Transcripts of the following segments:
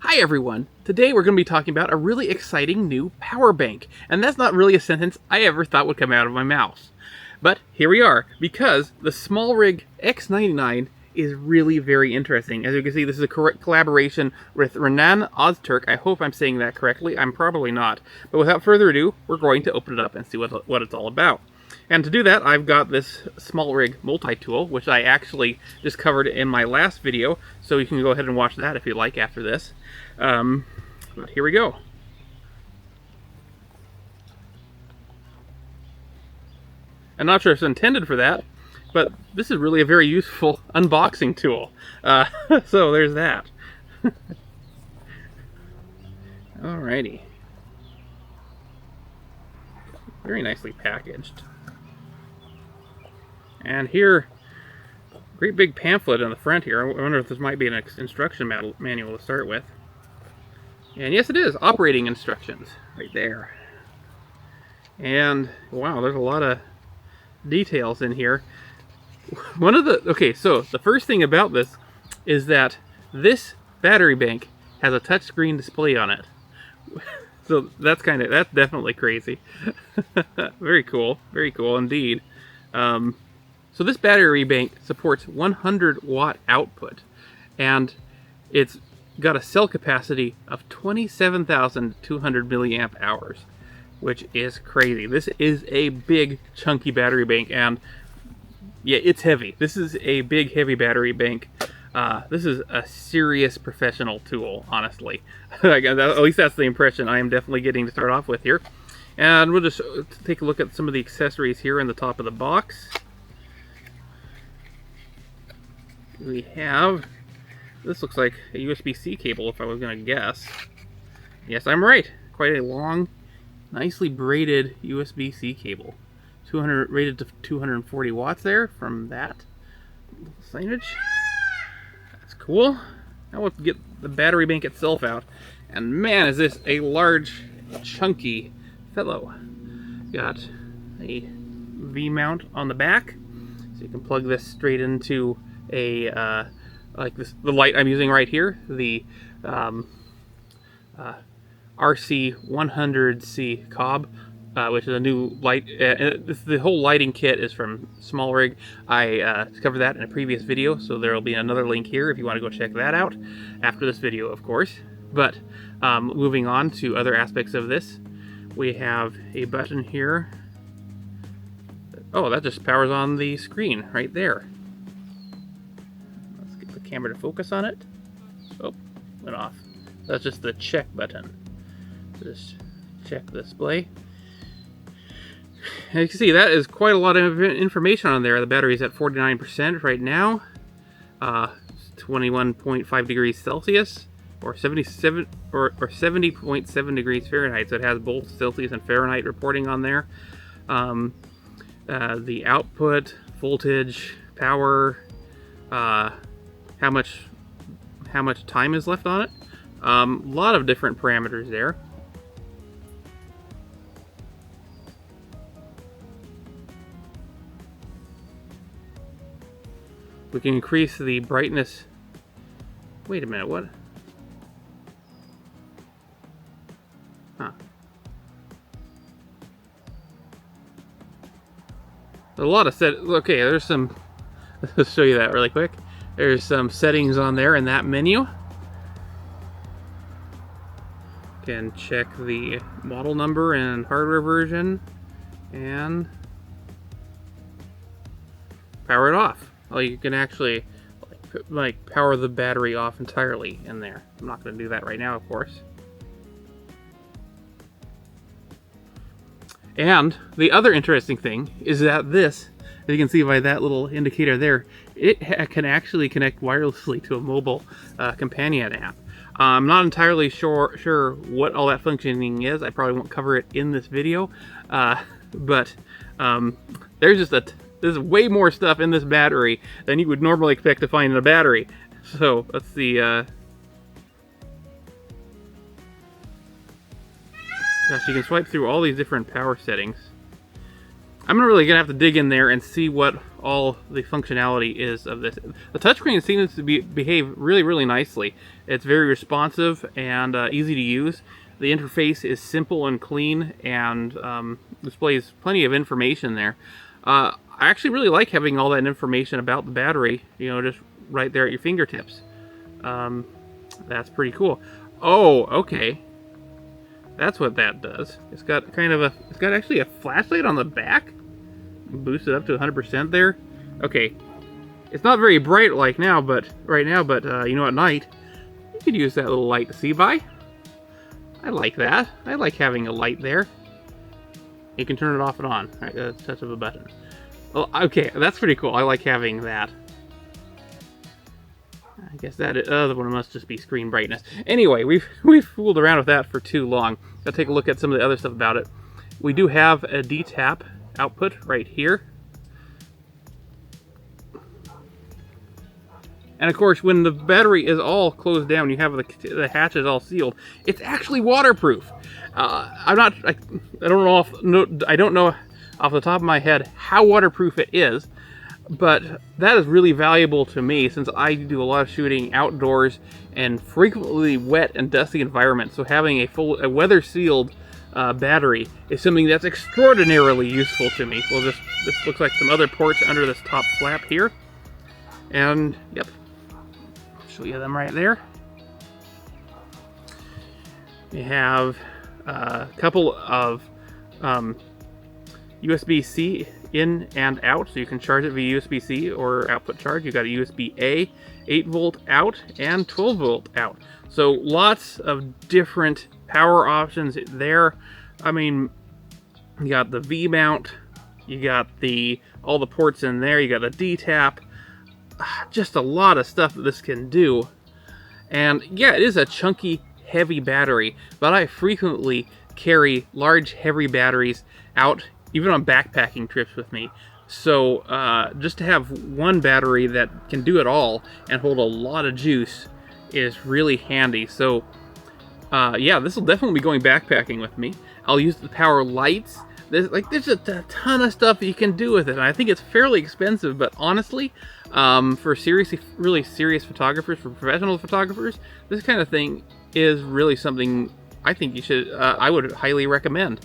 Hi everyone! Today we're going to be talking about a really exciting new power bank, and that's not really a sentence I ever thought would come out of my mouth. But here we are, because the SmallRig X99 is really very interesting. As you can see, this is a collaboration with Renan Ozturk. I hope I'm saying that correctly. I'm probably not. But without further ado, we're going to open it up and see what it's all about. And to do that, I've got this SmallRig multi-tool, which I actually just covered in my last video, so you can go ahead and watch that if you like after this. But here we go. I'm not sure if it's intended for that, but this is really a very useful unboxing tool. So there's that. Alrighty. Very nicely packaged. And here, great big pamphlet on the front here. I wonder if this might be an instruction manual to start with. And yes, it is. Operating instructions right there. And wow, there's a lot of details in here. Okay, so the first thing about this is that this battery bank has a touchscreen display on it. So that's definitely crazy. Very cool indeed. So this battery bank supports 100 watt output, and it's got a cell capacity of 27,200 milliamp hours, which is crazy. This is a big chunky battery bank, and yeah, it's heavy. This is a big heavy battery bank. This is a serious professional tool, honestly. At least that's the impression I am definitely getting to start off with here. And we'll just take a look at some of the accessories here in the top of the box. We have, this looks like a USB-C cable if I was going to guess. Yes, I'm right. Quite a long, nicely braided USB-C cable. Rated to 240 watts there from that signage. That's cool. Now let's get the battery bank itself out. And man, is this a large, chunky fellow. Got a V-mount on the back, so you can plug this straight into a like this, the light I'm using right here, the RC100C Cobb, which is a new light. The whole lighting kit is from SmallRig. I covered that in a previous video, so there will be another link here if you want to go check that out after this video, of course. But moving on to other aspects of this, we have a button here. Oh, that just powers on the screen right there. Let's get the camera to focus on it. Oh, went off. That's just the check button. Just check the display. And you can see that is quite a lot of information on there. The battery's at 49% right now. 21.5 degrees Celsius, or 70.7 degrees Fahrenheit. So it has both Celsius and Fahrenheit reporting on there. The output, voltage, power, how much time is left on it. A lot of different parameters there. We can increase the brightness. Wait a minute, what? Huh. A lot of okay, there's some, let's show you that really quick. There's some settings on there in that menu. Can check the model number and hardware version and power it off. Oh, you can actually like power the battery off entirely in there. I'm not going to do that right now, of course. And the other interesting thing is that this, as you can see by that little indicator there, it can actually connect wirelessly to a mobile companion app. I'm not entirely sure what all that functioning is. I probably won't cover it in this video, but there's way more stuff in this battery than you would normally expect to find in a battery. So let's see. Gosh, you can swipe through all these different power settings. I'm really gonna have to dig in there and see what all the functionality is of this. The touchscreen seems to behave really nicely. It's very responsive and easy to use. The interface is simple and clean and displays plenty of information there. I actually really like having all that information about the battery, you know, just right there at your fingertips. That's pretty cool. Oh, okay. That's what that does. It's got it's got actually a flashlight on the back. Boost it up to 100% there. Okay. It's not very bright like now, but right now, but you know, at night, you could use that little light to see by. I like that. I like having a light there. You can turn it off and on. Right, that's a touch of a button. Well, okay, that's pretty cool. I like having that. I guess that other one must just be screen brightness. Anyway, we've fooled around with that for too long. I'll take a look at some of the other stuff about it. We do have a D-tap output right here. And of course, when the battery is all closed down, you have the hatches all sealed. It's actually waterproof. I don't know off the top of my head how waterproof it is, but that is really valuable to me since I do a lot of shooting outdoors and frequently wet and dusty environments. So having a weather-sealed battery is something that's extraordinarily useful to me. Well, this looks like some other ports under this top flap here, and yep. Show you them right there. We have a couple of USB-C in and out, so you can charge it via USB-C or output charge. You got a USB-A, 8-volt out, and 12-volt out. So lots of different power options there. I mean, you got the V-mount, you got all the ports in there, you got the D-tap. Just a lot of stuff that this can do. And yeah, it is a chunky, heavy battery, but I frequently carry large, heavy batteries out, even on backpacking trips with me. So just to have one battery that can do it all and hold a lot of juice is really handy. So yeah, this will definitely be going backpacking with me. I'll use the power lights. There's a ton of stuff you can do with it. And I think it's fairly expensive, but honestly, for really serious photographers, for professional photographers, this kind of thing is really something I think you should, I would highly recommend.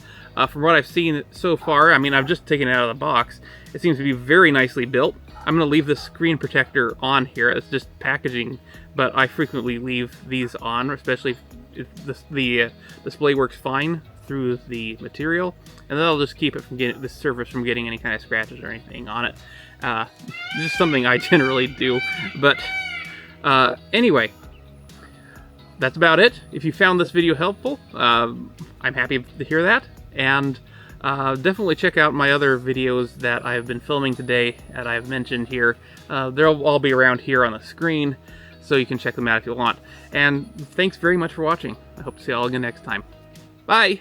From what I've seen so far, I mean, I've just taken it out of the box. It seems to be very nicely built. I'm going to leave the screen protector on here. It's just packaging, but I frequently leave these on, especially if the display works fine through the material, and that'll just keep it from the surface from getting any kind of scratches or anything on it. Just something I generally do. But anyway, that's about it. If you found this video helpful, I'm happy to hear that, and definitely check out my other videos that I've been filming today that I've mentioned here. They'll all be around here on the screen, so you can check them out if you want. And thanks very much for watching. I hope to see you all again next time. Bye!